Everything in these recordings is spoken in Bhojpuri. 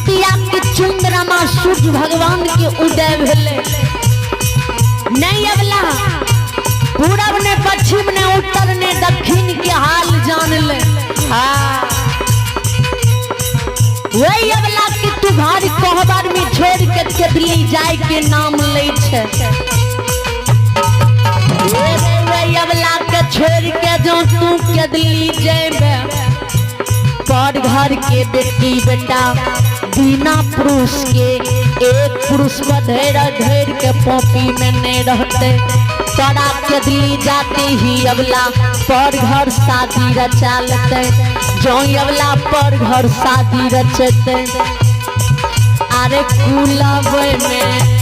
जितिया की चंद्रमा सूर्य भगवान के उदय भेले नहीं अगला पूरब ने पश्चिम ने उत्तर ने दक्षिण के हाल जान ले। वही अगला कि तू भारी कोहबर में छोड़ के केदली जाए के नाम ले छे। वही अगला के छोड़ के जो तू केदली जेबे पर घर के बेटी बेटा बिना पुरुष के एक पुरुष बधेर धैर के पोपी में नहीं रहते तोरा केदली जाते ही अबला पर घर शादी रचा लेते जो अबला पर घर शादी रचते अरे कुलब में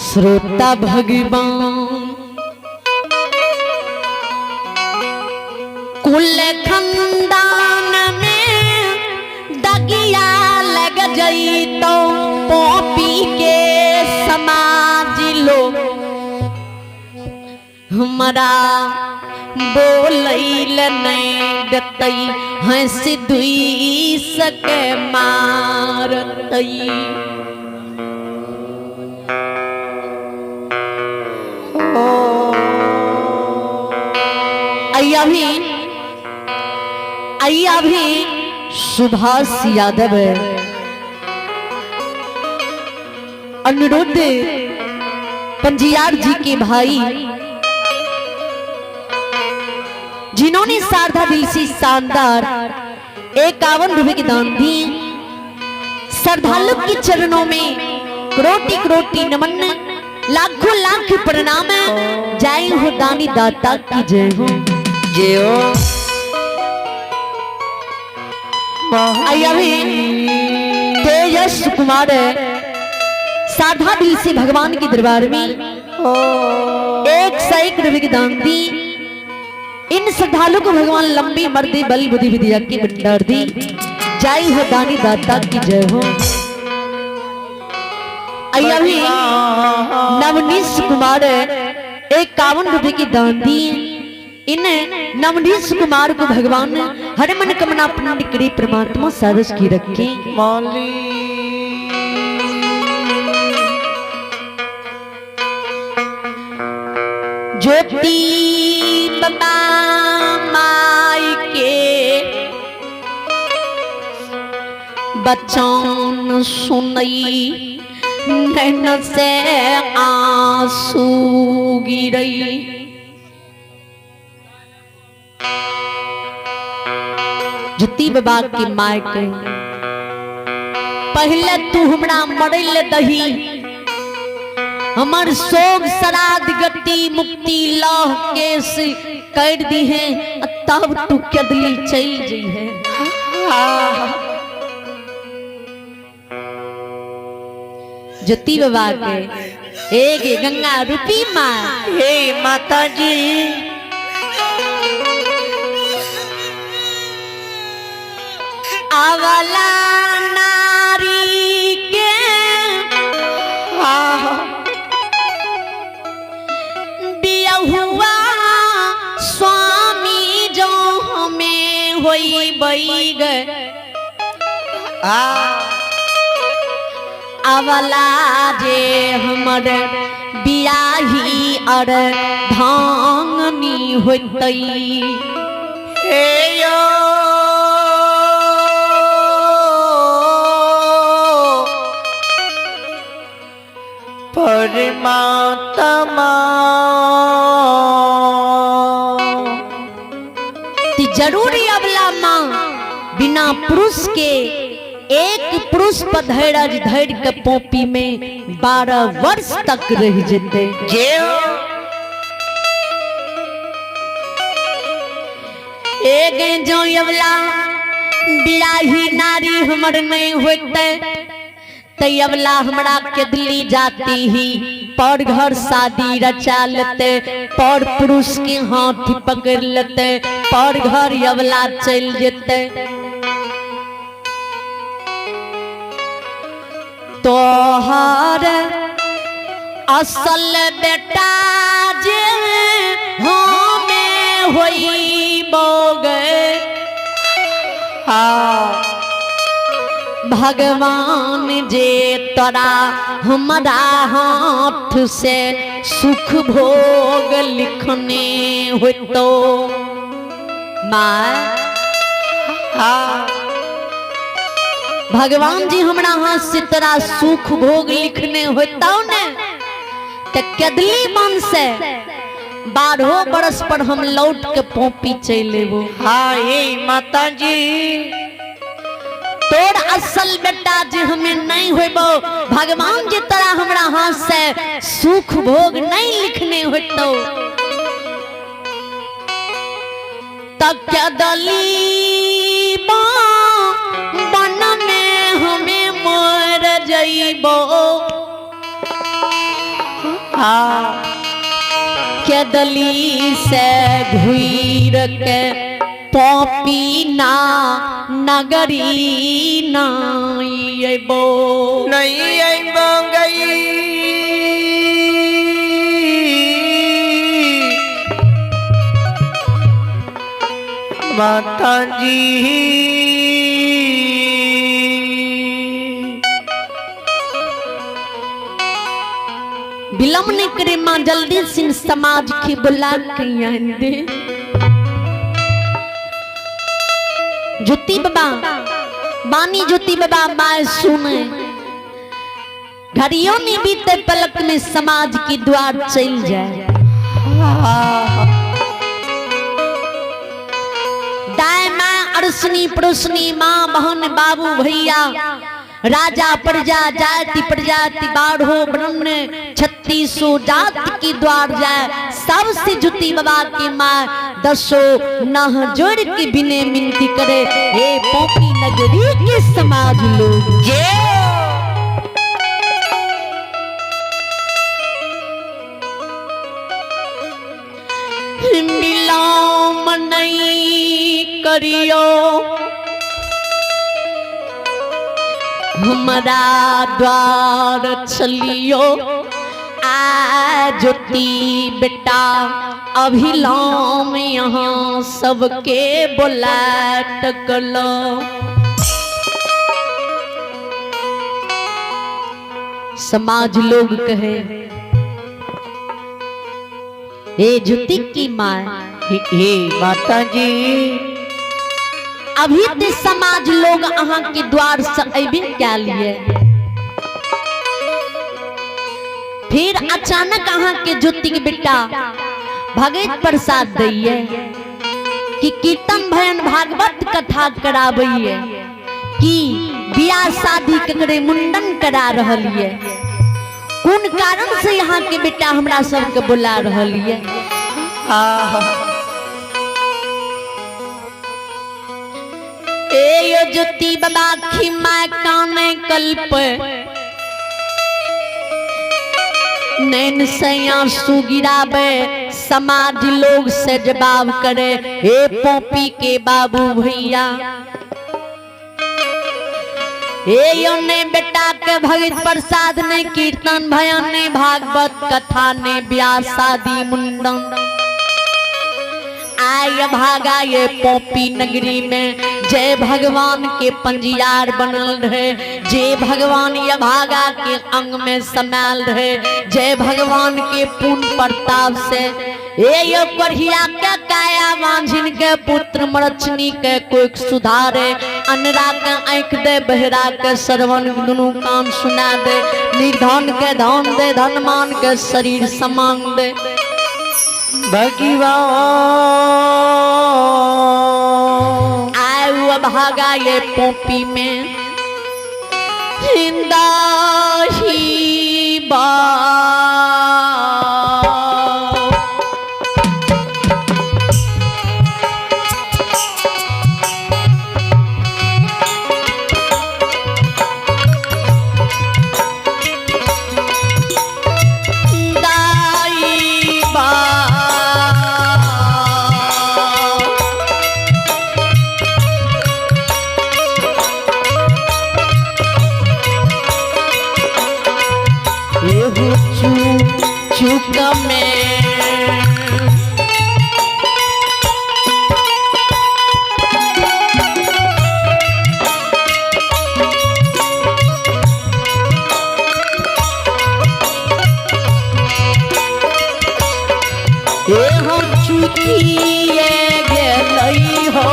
श्रोता भगवान कुल खंदान में दगिया लग जई तो पोपी के समाज लोग हमारा बोलैल नहीं दतई हंस दुई सके मारतई अभी सुभाष यादव अनिरुद्ध पंजियार जी के भाई जिन्होंने शारदा दिल से शानदार 51 के दान दिए श्रद्धालु के चरणों में करोटी करोटी नमन लाखों लाख प्रणाम जय हो दानी दाता की जय हो जय हो। तेजस कुमार साधा दिल से भगवान के दरबार में 101 रुपए की दान दी। इन श्रद्धालु को भगवान लंबी मर्दी बल बुद्धि विद्या की भंडार दी। जय हो दानी दाता की जय हो। नवनीश कुमार 51 रुपए की दान दी। इन नवनीश कुमार को भगवान हर मन कमना पूर्ण करे परमात्मा सारस की रखे। ज्योति बता माई के बचन सुनई नैन से आंसू गिरई। ज्योति बाबा के माय के पहले तू हमरा मरल दही हमार शोक श्राद्ध गति मुक्ति लह केस कर दी है तब तू कदली चल जी है। ज्योति बाबा के एक गंगा रूपी माँ हे माता जी अवला नारी के दिया हुआ स्वामी जो हमें होई बई गए अवला जे हमर बियाही और धांगनी होतई हे यो परमात्मा ती जरूरी अवला माँ बिना पुरुष के एक पुरुष पर धैर्य के पोपी में 12 वर्ष तक रह जेते एक जो अवला बियाही नारी हमर नहीं होते तय अवला हमरा के दिल्ली जाती ही पर घर शादी रचा लेते पर पुरुष के हाथ पकड़ लेते पर घर अवला चल जेते तोहर असल बेटा जे हमें होई बोगे भगवान जे तोरा हमारा हाथ से सुख भोग लिखने हो तो माँ भगवान जी हमारा हाथ से तेरा सुख भोग लिखने होता ने तो कदली मन से 12 बरस पर हम लौट के पोपी चले वो। हाँ ये माता जी तोर असल बेटा जी हमें नहीं होबो भगवान जी तेरा हमारा हाथ से सुख भोग नहीं लिखने होतो तब क्या दली बन में हमें मर जाइबो क्या दली से घुईर के पोपी ना नगरी नहीं आइबो नहीं आइबो गई माता जी विलम्ब नहीं करे माँ जल्दी सिंह समाज की बुला के दे ज्योति बाबा बानी ज्योति बाबा माँ सुने घड़ियों में बीते पलक में समाज की द्वार चल जाए दाई माँ अरसनी पड़ोसनी माँ बहन बाबू भैया राजा प्रजा जाति प्रजाति 12 ब्रह्म 36 जाति की द्वार जाए सबसे ज्योति बाबा की माँ 10 नह जोड़ की बिने मिनती करे हे पोपी नगरी के समाज लोग मिलाम नहीं करियो हमारा द्वार चलियो आ ज्योति बेटा अभिलाम यहाँ सबके बोला टकलो समाज लोग कहे हे ज्योति की माँ हे माता जी अभी ते समाज लोग अहाँ के द्वार से अबे क्या लिए फिर अचानक अहाँ के ज्योति के बेटा भगत प्रसाद दैये कि कीर्तन भजन भागवत कथा कराबैये कि बियाह शादी ककरे मुंडन करा रहलिए कौन कारण से यहाँ के बेटा हमरा सबके बुला रहल है? ए यो ज्योति बाबा खिमा काने कल्प नैन से आंसू गिरावे समाज लोग से जवाब करे हे पोपी के बाबू भैया। हे यो ने बेटा के भगत प्रसाद ने कीर्तन भजन ने भागवत कथा ने ब्याह शादी मुंडन आय भागा ये पोपी नगरी में जय भगवान के पंजियार बनल रहे, जय भगवान ये भागा के अंग में समाल रहे, जय भगवान के पूर्ण प्रताप से ये बढ़िया के काया मांझिन के पुत्र मरचनी के कोई सुधारे, अनरा के आंख दे बहरा के श्रवण दुनू कान सुना दे, निर्धन के धन दे धनमान के शरीर समान दे। भगवान आयु भागा ये पोपी में हिंदा ही बा चुक में एहो चुकिए गेलई हो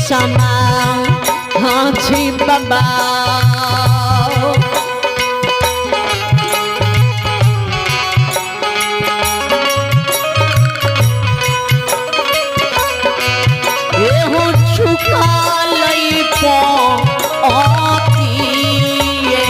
समा हाँ छी बाबा एहो छुका लई पो आतिए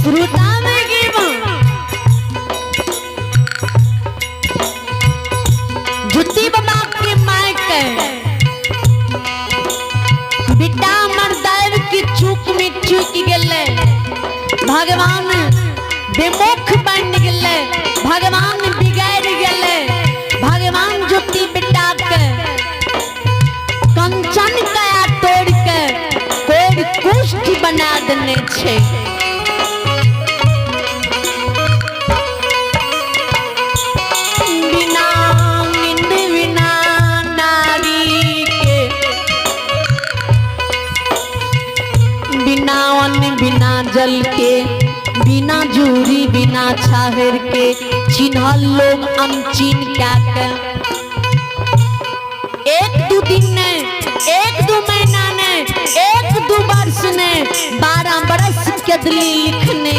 श्रोता में गिवा जुती बाबा के मायके बेटा हमर दैव की चूक में चूक गेले भगवान बेमुख बन गेले भगवान बिगाड़ गेले भगवान जुती बेटा के कंचन कया तोड़ के कोई कुष्ठ बना देने छे बिना नींद बिना नारी के बिना अन्न बिना जल के बिना जूरी बिना छाहर के चिन्हल लोग अनचिन क्या के एक दो दिन ने एक दो महीना ने एक दो वर्ष ने 12 बरस के दिली लिखने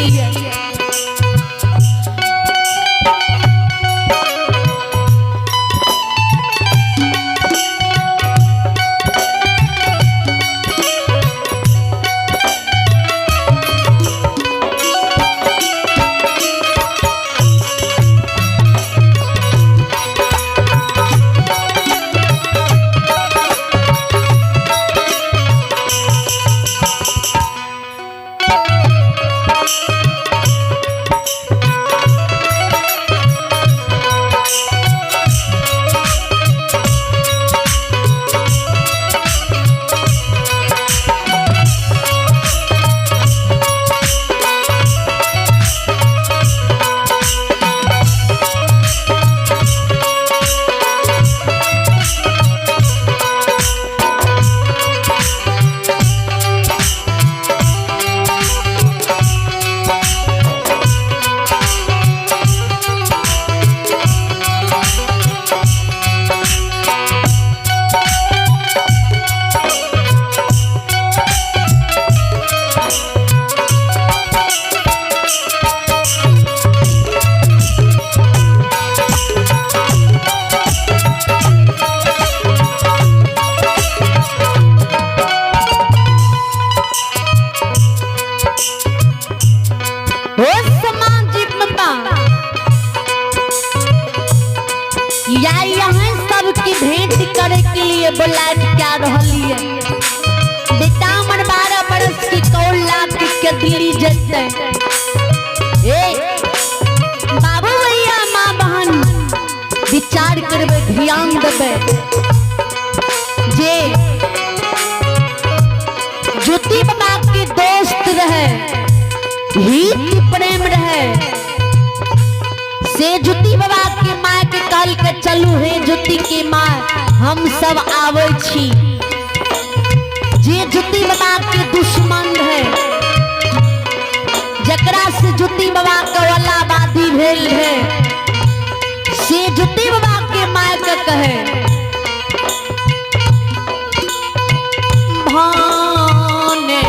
या यहाँ सबकी भेंट करे के लिए बुलाए क्या रही है बेटा हमर 12 बरस की कौन लाख के दिल्ली जैसे बाबू भैया माँ बहन विचार करबे ध्यान देबे जे ज्योति बाबा के दोस्त रहे हित प्रेम रहे से ज्योति बाबा के माँ के कल के चलू हे ज्योति की माँ हम सब आवे छी जे ज्योति बाबा के दुश्मन है जकरा से ज्योति बाबा के वलाबादी भेल है से ज्योति बाबा के माँ के कहे भाने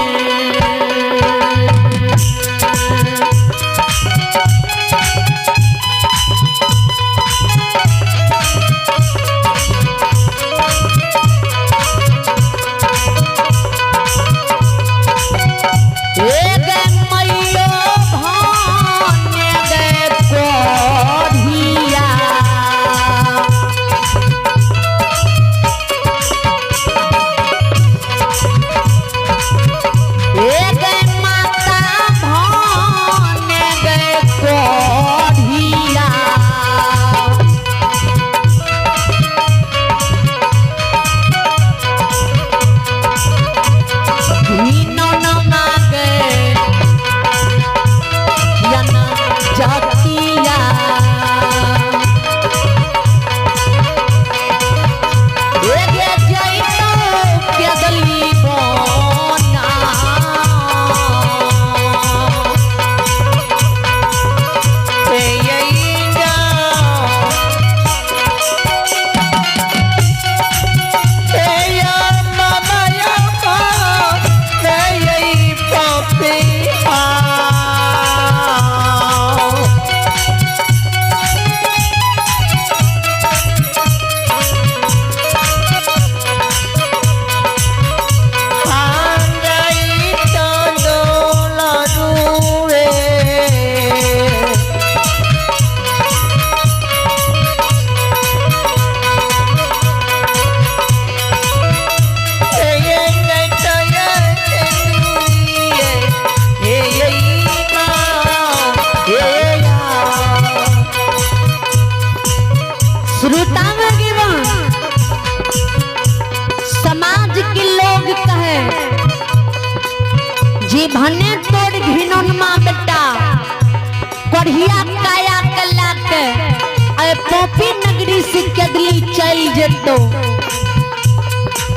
जेतो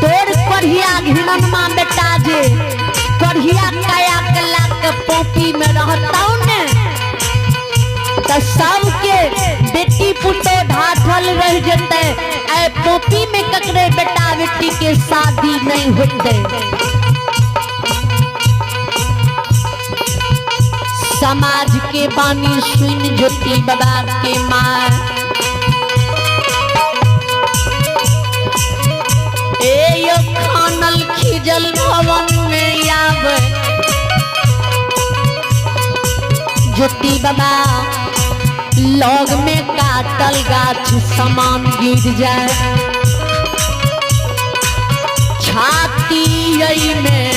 तोर कढ़िया घिनन मां बेटा जे कढ़िया काया कला के पोपी में रहता ने तो सबके बेटी पुतो ढाठल रह जते ए पोपी में ककरे बेटा बेटी के शादी नहीं होते। समाज के बानी सुन ज्योति बाबा के माँ ए यो खानल खिजल भवन में आवे ज्योति बाबा लौग में काटल गाछ समान गिर जाए छाती में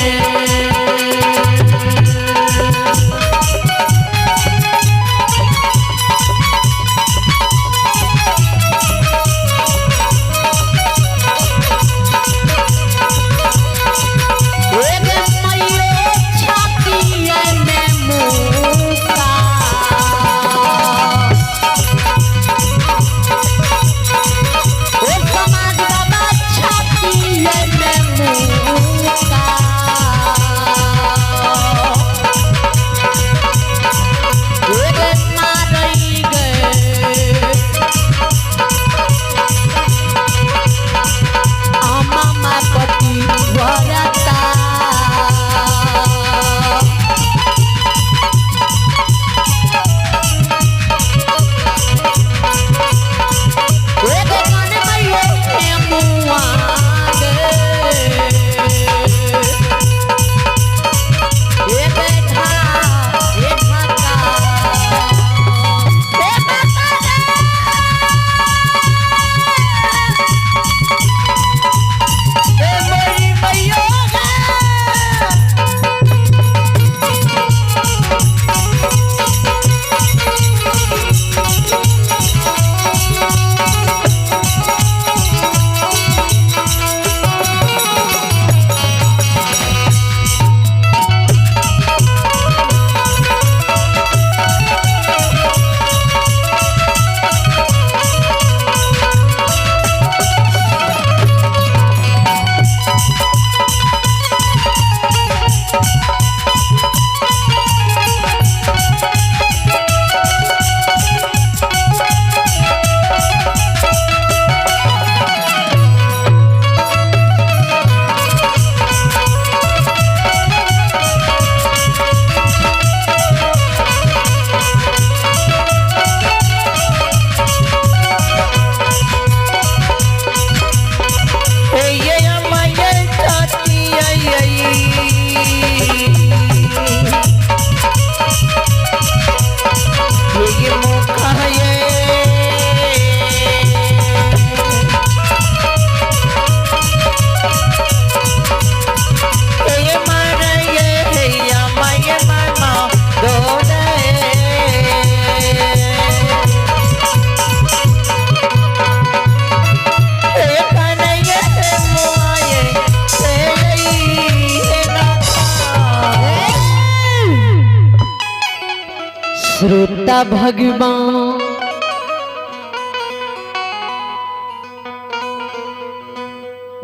श्रोता भगवान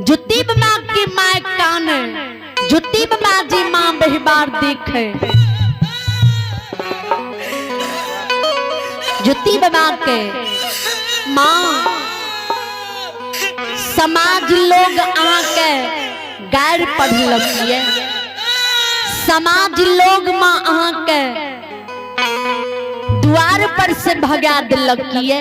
जुत्ती बाबा की माँ कान जुत्ती बाबा जी माँ बेहबार देखे जुत्ती बाबा के माँ समाज लोग आके गैर पढ़लकिए समाज लोग माँ आके द्वार पर से भगा दिलकिए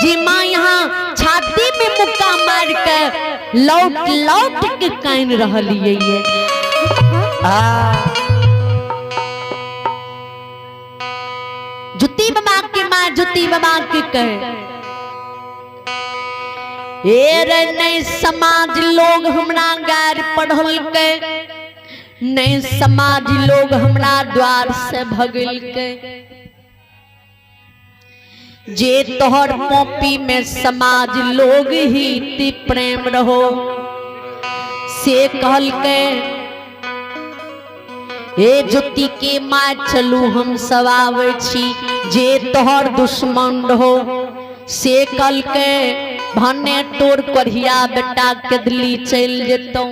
जी माँ यहाँ छाती में मुक्का मार के लौट लौट के कान रहलिए ये जुत्ती बाबा की माँ जुत्ती बाबा के कहे ए रे नहीं समाज लोग हमरा गैर पढ़ल के नहीं समाज लोग हमरा द्वार से भगल के जे तोहर पोपी में समाज लोग ही ती प्रेम रहो से कहल के ए ज्योति के माँ चलू हम सब आवे छी जे तोहर दुश्मन रहो से कहल के भने तोर कढ़िया बेटा के दिल्ली चल जेतौ